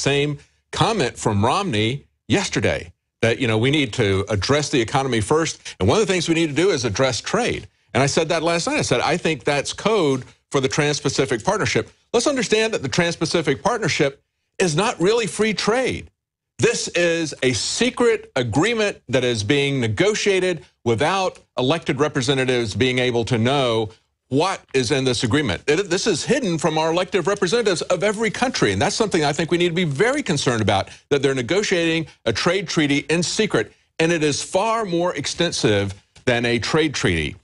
same comment from Romney yesterday, that, you know, we need to address the economy first. And one of the things we need to do is address trade. And I said that last night. I said, I think that's code for the Trans-Pacific Partnership. Let's understand that the Trans-Pacific Partnership is not really free trade. This is a secret agreement that is being negotiated without elected representatives being able to know what is in this agreement. This is hidden from our elected representatives of every country, and that's something I think we need to be very concerned about, that they're negotiating a trade treaty in secret, and it is far more extensive than a trade treaty.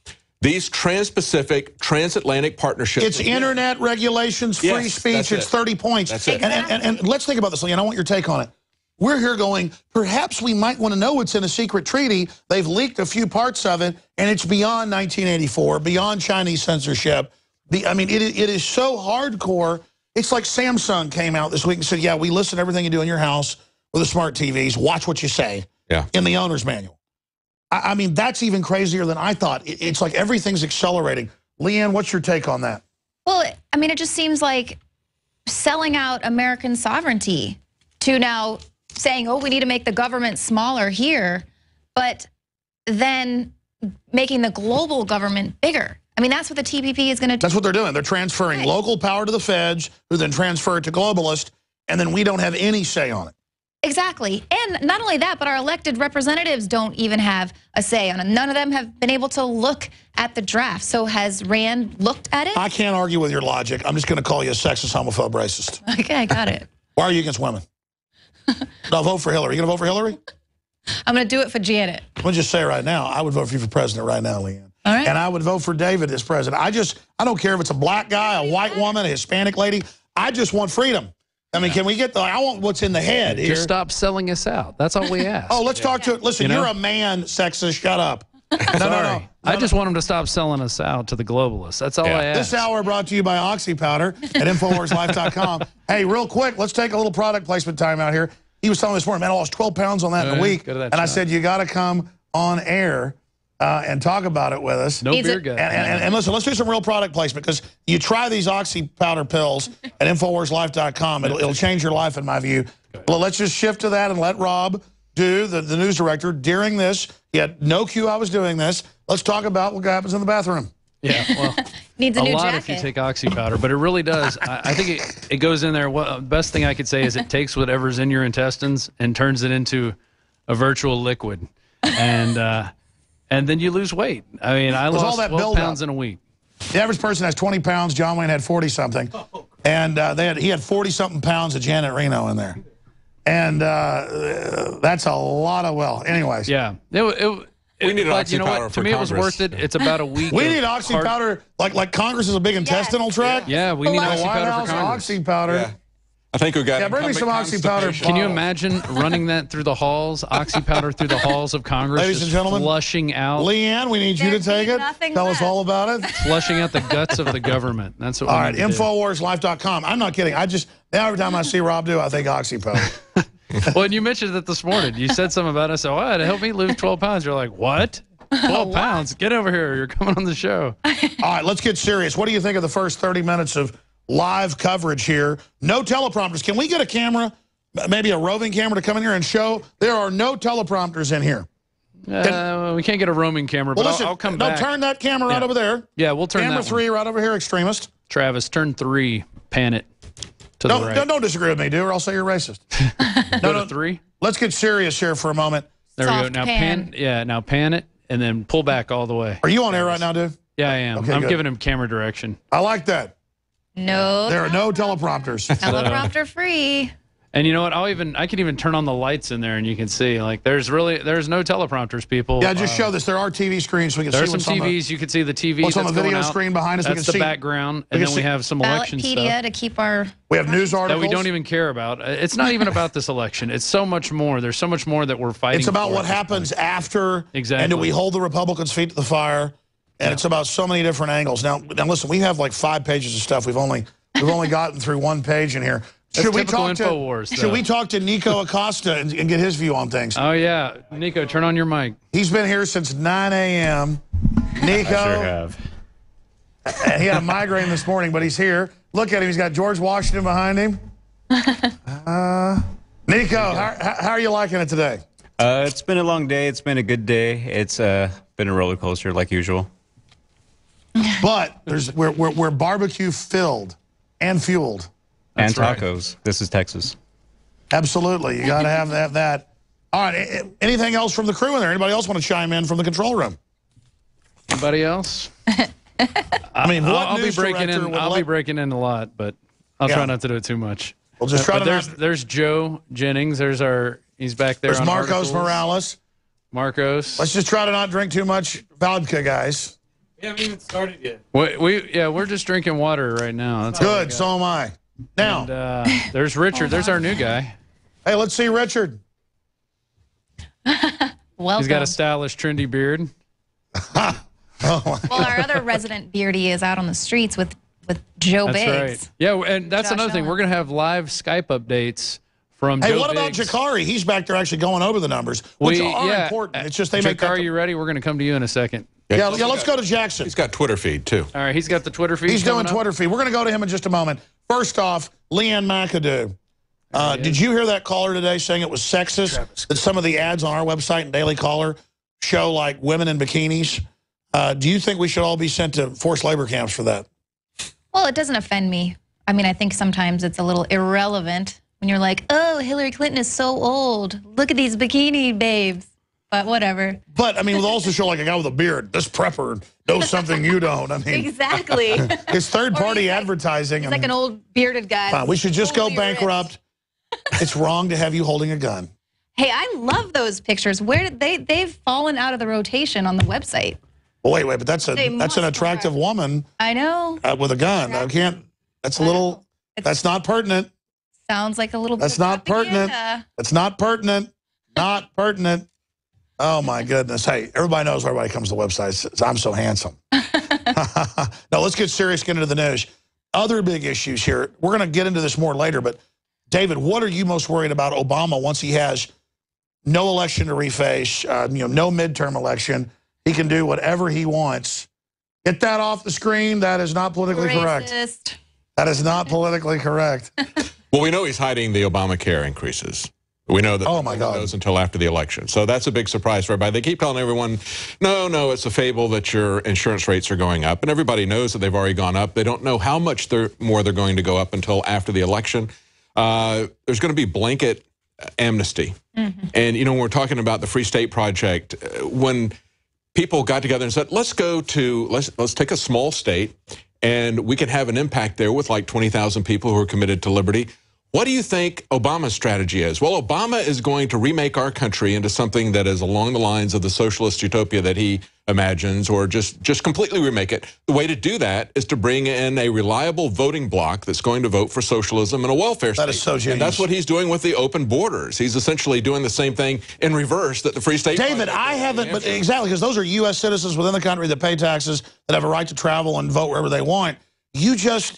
These trans-Pacific, transatlantic partnerships. It's internet regulations, free speech, it's 30 points. That's it. And let's think about this, Leanne. I want your take on it. We're here going, perhaps we might want to know what's in a secret treaty. They've leaked a few parts of it, and it's beyond 1984, beyond Chinese censorship. I mean, it is so hardcore. It's like Samsung came out this week and said, yeah, we listen to everything you do in your house with the smart TVs. Watch what you say in the owner's manual. I mean, that's even crazier than I thought. It's like everything's accelerating. Leanne, what's your take on that? Well, I mean, it just seems like selling out American sovereignty to now saying, oh, we need to make the government smaller here, but then making the global government bigger. I mean, that's what the TPP is going to do. That's what they're doing. They're transferring local power to the feds, who then transfer it to globalists, and then we don't have any say on it. Exactly. And not only that, but our elected representatives don't even have a say on it. None of them have been able to look at the draft. So has Rand looked at it? I can't argue with your logic. I'm just going to call you a sexist, homophobe, racist. Okay, I got it. Why are you against women? No, vote for Hillary. You going to vote for Hillary? I'm going to do it for Janet. I'll just say right now, I would vote for you for president right now, Leanne. All right. And I would vote for David as president. I don't care if it's a black guy, a white woman, a Hispanic lady. I just want freedom. I mean, can we get I want what's in the head here. Just stop selling us out. That's all we ask. Oh, let's talk to it. Listen, you're a man, sexist. Shut up. No. I just want them to stop selling us out to the globalists. That's all I ask. This hour brought to you by Oxy Powder at InfoWarsLife.com. Hey, real quick, let's take a little product placement time out here. He was telling me this morning, man, I lost 12 pounds on that in a week. And I said, you got to come on air and talk about it with us. No beer gut. And listen, let's do some real product placement, because you try these Oxy Powder pills at InfoWarsLife.com. It'll change your life, in my view. Well, let's just shift to that and let Rob do, the news director, during this. He had no cue I was doing this. Let's talk about what happens in the bathroom. Yeah, well, needs a new lot jacket. if you take Oxy Powder, but it really does. I think it goes in there. Well, the best thing I could say is it takes whatever's in your intestines and turns it into a virtual liquid, and then you lose weight. I mean, I lost 12 pounds in a week. The average person has 20 pounds. John Wayne had 40-something. And he had 40-something pounds of Janet Reno in there. And that's a lot of, anyways. Yeah. We need Oxy Powder for To me, Congress. it was worth it. It's about a week. We need Oxy Powder, like Congress is a big intestinal tract. Yeah, we need Oxy Powder for Congress. Oxy Powder. Yeah. I think we got bring me some Oxy Powder. Can you imagine running that through the halls, Oxy Powder through the halls of Congress? Ladies and gentlemen, flushing out. Leanne, we need you to take it. Tell us all about it. Flushing out the guts of the government. That's what all we right, need to do. InfoWarsLife.com. I'm not kidding. Now every time I see Rob do, I think Oxy Powder. Well, and you mentioned it this morning. You said something about it. I said, "Oh, to help me lose 12 pounds." You're like, "What? 12 pounds? Get over here. You're coming on the show." All right, let's get serious. What do you think of the first 30 minutes of live coverage here? No teleprompters. Can we get a camera, maybe a roving camera, to come in here and show? There are no teleprompters in here. We can't get a roaming camera, but listen, I'll come back. Turn that camera right over there. Yeah, we'll turn camera that 3 right over here, extremist. Travis, turn 3, pan it to the right. Don't disagree with me, dude, or I'll say you're racist. Go to 3. Let's get serious here for a moment. There we go. Now pan it, and then pull back all the way. Are you on air right now, dude? Yeah, I am. Okay, I'm good. giving him camera direction. I like that. No. There are no teleprompters. Teleprompter free. And you know what? I can even turn on the lights in there, and you can see, like, there's no teleprompters, people. Yeah, just show this. There are TV screens, so we can see what's on the... There's some TVs. You can see the TV what's on the video out. screen behind us. That's we can the background, and then we have some election stuff. Ballotpedia to keep our... We have news articles. That we don't even care about. It's not even about this election. It's so much more. There's so much more that we're fighting It's about for what happens after. Exactly. And do we hold the Republicans' feet to the fire? And it's about so many different angles. Now, listen, we have like 5 pages of stuff. We've only gotten through 1 page in here. Should we talk to Nico Acosta and get his view on things? Oh, yeah. Nico, turn on your mic. He's been here since 9 a.m. Nico. I sure have. He had a migraine this morning, but he's here. Look at him. He's got George Washington behind him. Nico, how are you liking it today? It's been a long day. It's been a good day. It's been a roller coaster like usual. But we're barbecue filled and fueled. And tacos. Right. This is Texas. Absolutely. You got to have that. All right. Anything else from the crew in there? Anybody else want to chime in from the control room? Anybody else? I mean, I'll be breaking in. I'll be breaking in a lot, but I'll try not to do it too much. We'll just try to. There's Joe Jennings. He's back there. There's Marcos Morales. Marcos. Let's just try to not drink too much vodka, guys. We haven't even started yet. We're just drinking water right now. That's good. So am I. Now, and, there's Richard. There's our new guy. Hey, let's see Richard. Welcome. He's got a stylish, trendy beard. Well, our other resident beardy is out on the streets with Joe Biggs. That's right. Yeah, and that's another thing. We're going to have live Skype updates from Joe Biggs. Hey, what about Jakari? He's back there actually going over the numbers, which are important. It's just they make Jakari, you ready? We're going to come to you in a second. Yeah, let's go to Jackson. He's got Twitter feed, too. All right, he's got the Twitter feed. He's doing Twitter feed. We're going to go to him in just a moment. First off, Leanne McAdoo. Did you hear that caller today saying it was sexist that some of the ads on our website and Daily Caller show like women in bikinis? Do you think we should all be sent to forced labor camps for that? Well, it doesn't offend me. I mean, I think sometimes it's a little irrelevant when you're like, oh, Hillary Clinton is so old. Look at these bikini babes. But whatever. But, I mean, we'll also show like a guy with a beard. This prepper knows something you don't. I mean, exactly. It's third-party advertising. He's like an old bearded guy. Fine, we should just go bankrupt. It's wrong to have you holding a gun. Hey, I love those pictures. Where did they've fallen out of the rotation on the website. Well, wait, but that's an attractive woman. I know. With a gun. I can't. That's a little. That's not pertinent. Sounds like a little. That's not pertinent. That's not pertinent. Not pertinent. Oh my goodness! Hey, everybody knows where everybody comes to websites. I'm so handsome. No, let's get serious. Get into the news. Other big issues here. We're going to get into this more later. But David, what are you most worried about Obama once he has no election to reface? No midterm election. He can do whatever he wants. Get that off the screen. That is not politically correct. That is not politically correct. Well, we know he's hiding the Obamacare increases. We know that goes until after the election. So that's a big surprise for everybody. They keep telling everyone, no, it's a fable that your insurance rates are going up. And everybody knows that they've already gone up. They don't know how much more they're going to go up until after the election. There's going to be blanket amnesty. Mm-hmm. And, when we're talking about the Free State Project, when people got together and said, let's take a small state and we can have an impact there with like 20,000 people who are committed to liberty. What do you think Obama's strategy is? Well, Obama is going to remake our country into something that is along the lines of the socialist utopia that he imagines, or just completely remake it. The way to do that is to bring in a reliable voting bloc that's going to vote for socialism and a welfare state. That is so genius. And that's what he's doing with the open borders. He's essentially doing the same thing in reverse that the Free State David, I haven't, but exactly, because those are U.S. citizens within the country that pay taxes, that have a right to travel and vote wherever they want.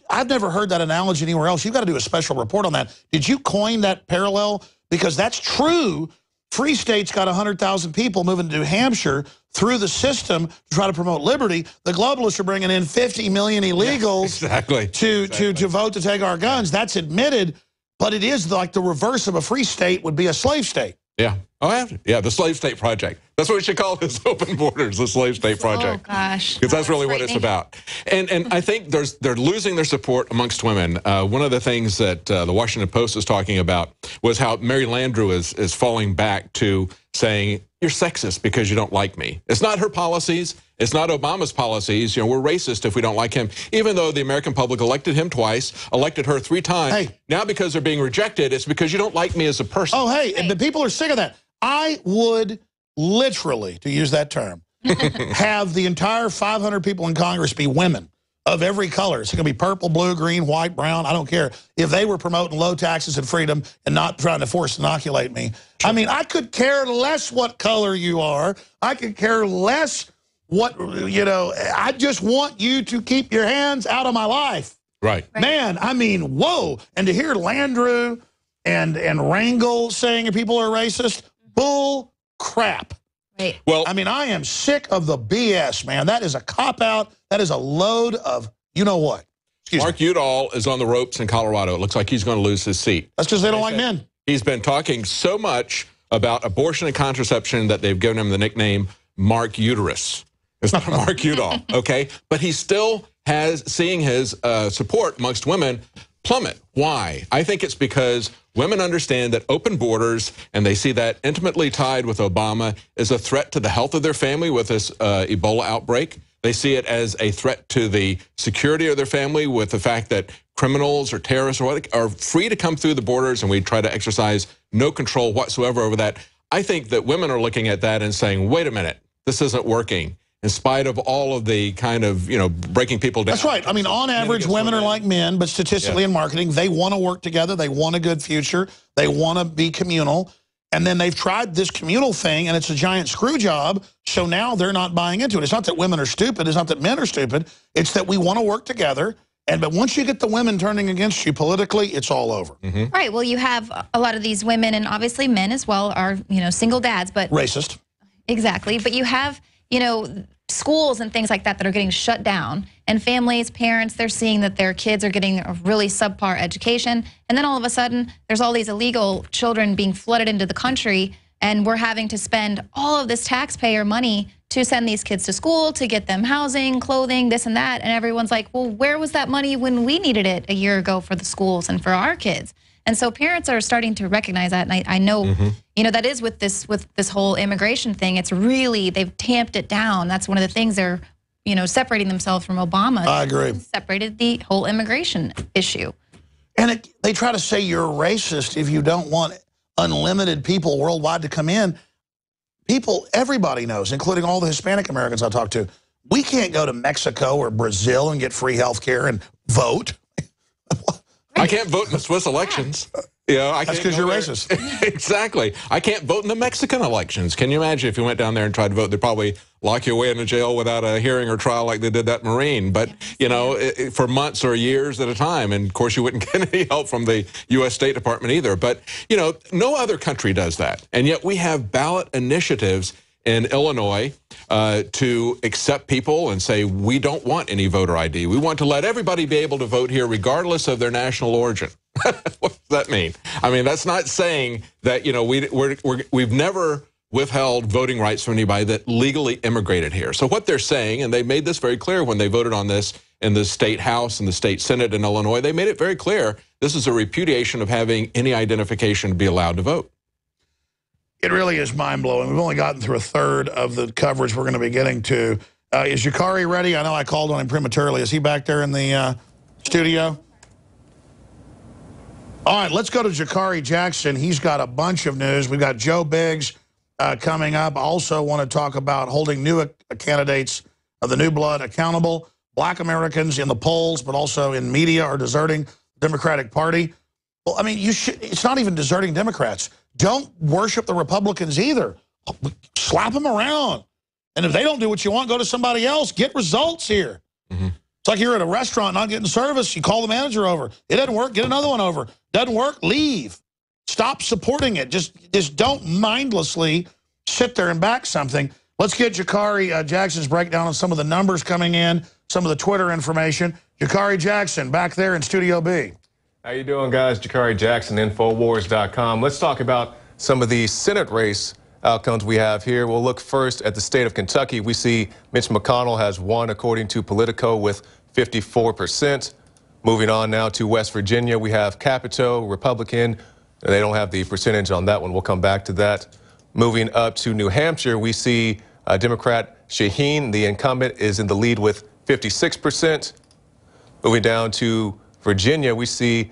I've never heard that analogy anywhere else. You've got to do a special report on that. Did you coin that parallel? Because that's true. Free states got 100,000 people moving to New Hampshire through the system to try to promote liberty. The globalists are bringing in 50 million illegals to vote to take our guns. That's admitted, but it is like the reverse of a free state would be a slave state. Yeah. Oh, yeah, the Slave State Project. That's what we should call this, Open Borders, the Slave State Project. Oh, gosh. Because that's really what it's about. And I think they're losing their support amongst women. One of the things that the Washington Post is talking about was how Mary Landrieu is falling back to saying, you're sexist because you don't like me. It's not her policies. It's not Obama's policies. We're racist if we don't like him, even though the American public elected him twice, elected her 3 times. Hey. Now because they're being rejected, it's because you don't like me as a person. Oh, hey, the people are sick of that. I would literally, to use that term, have the entire 500 people in Congress be women of every color. It's going to be purple, blue, green, white, brown. I don't care. If they were promoting low taxes and freedom and not trying to force inoculate me. I mean, I could care less what color you are. I could care less what, I just want you to keep your hands out of my life. Right. Man, I mean, whoa. And to hear Landrieu and Rangel saying people are racist, bull crap. Right. Well, I mean, I am sick of the BS, man. That is a cop-out. That is a load of you-know-what. Mark Udall is on the ropes in Colorado. It looks like he's going to lose his seat. That's because they don't like men. He's been talking so much about abortion and contraception that they've given him the nickname Mark Uterus. It's not Mark Udall, okay? But he still has seeing his support amongst women plummet. Why? I think it's because women understand that open borders, and they see that intimately tied with Obama, is a threat to the health of their family with this Ebola outbreak. They see it as a threat to the security of their family with the fact that criminals or terrorists or what are free to come through the borders, and we try to exercise no control whatsoever over that. I think that women are looking at that and saying, wait a minute, this isn't working. In spite of all of the kind of, breaking people down. That's right. I mean, on average, women are like men, but statistically in marketing, they want to work together. They want a good future. They want to be communal. And then they've tried this communal thing, and it's a giant screw job. So now they're not buying into it. It's not that women are stupid. It's not that men are stupid. It's that we want to work together. But once you get the women turning against you politically, it's all over. Right. Well, you have a lot of these women, and obviously men as well, are single dads, but racist. Exactly. But you have schools and things like that are getting shut down, and families, parents, they're seeing that their kids are getting a really subpar education, and then all of a sudden there's all these illegal children being flooded into the country, and we're having to spend all of this taxpayer money to send these kids to school, to get them housing, clothing, this and that, and everyone's like, well, where was that money when we needed it a year ago for the schools and for our kids? And so parents are starting to recognize that, and I know, that is with this whole immigration thing. It's really, they've tamped it down. That's one of the things they're, separating themselves from Obama. I agree. Separated the whole immigration issue. And they try to say you're racist if you don't want unlimited people worldwide to come in. Everybody knows, including all the Hispanic Americans I talk to, we can't go to Mexico or Brazil and get free health care and vote. I can't vote in the Swiss elections. That's because you're racist. Exactly. I can't vote in the Mexican elections. Can you imagine if you went down there and tried to vote? They'd probably lock you away in a jail without a hearing or trial like they did that Marine. But, for months or years at a time. And, of course, you wouldn't get any help from the U.S. State Department either. But, no other country does that. And yet we have ballot initiatives in Illinois to accept people and say, we don't want any voter ID. We want to let everybody be able to vote here regardless of their national origin. What does that mean? I mean, that's not saying that, we've never withheld voting rights from anybody that legally immigrated here. So what they're saying, and they made this very clear when they voted on this in the state house and the state senate in Illinois, they made it very clear this is a repudiation of having any identification to be allowed to vote. It really is mind-blowing. We've only gotten through a third of the coverage we're going to be getting to. Is Jakari ready? I know I called on him prematurely. Is he back there in the studio? All right, let's go to Jakari Jackson. He's got a bunch of news. We've got Joe Biggs coming up. I also want to talk about holding new candidates of the new blood accountable. Black Americans in the polls, but also in media, are deserting the Democratic Party. Well, I mean, it's not even deserting Democrats. Don't worship the Republicans either. Slap them around. And if they don't do what you want, go to somebody else. Get results here. It's like you're at a restaurant not getting service. You call the manager over. It doesn't work. Get another one over. Doesn't work. Leave. Stop supporting it. Just don't mindlessly sit there and back something. Let's get Jakari Jackson's breakdown on some of the numbers coming in, some of the Twitter information. Jakari Jackson back there in Studio B. How you doing, guys? Jakari Jackson, INFOWARS.com. Let's talk about some of the Senate race outcomes we have here. We'll look first at the state of Kentucky. We see Mitch McConnell has won, according to Politico, with 54%. Moving on now to West Virginia, we have Capito, Republican. They don't have the percentage on that one. We'll come back to that. Moving up to New Hampshire, we see Democrat Shaheen, the incumbent, is in the lead with 56%. Moving down to Virginia, we see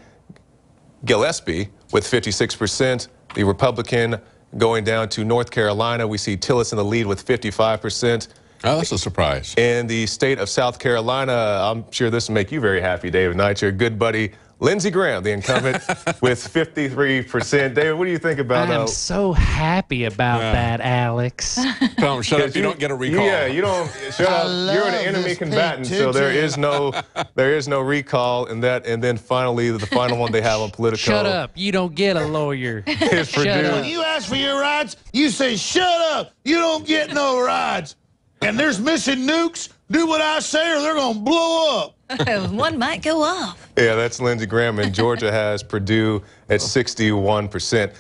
Gillespie with 56%. The Republican. Going down to North Carolina, we see Tillis in the lead with 55%. Oh, that's a surprise. In the state of South Carolina, I'm sure this will make you very happy, David Knight, your good buddy Lindsey Graham, the incumbent, with 53%. David, what do you think about I'm so happy about that, Alex. Tell him, shut up, you don't get a recall. Yeah, you don't. Shut up. You're an enemy combatant, so there is no recall in that. And then finally, the final one they have on Politico. Shut up, you don't get a lawyer. Shut up. When you ask for your rights, you say, shut up, you don't get no rights. And there's missing nukes, do what I say or they're going to blow up. One might go off. Yeah, that's Lindsey Graham, and Georgia has Purdue at 61%.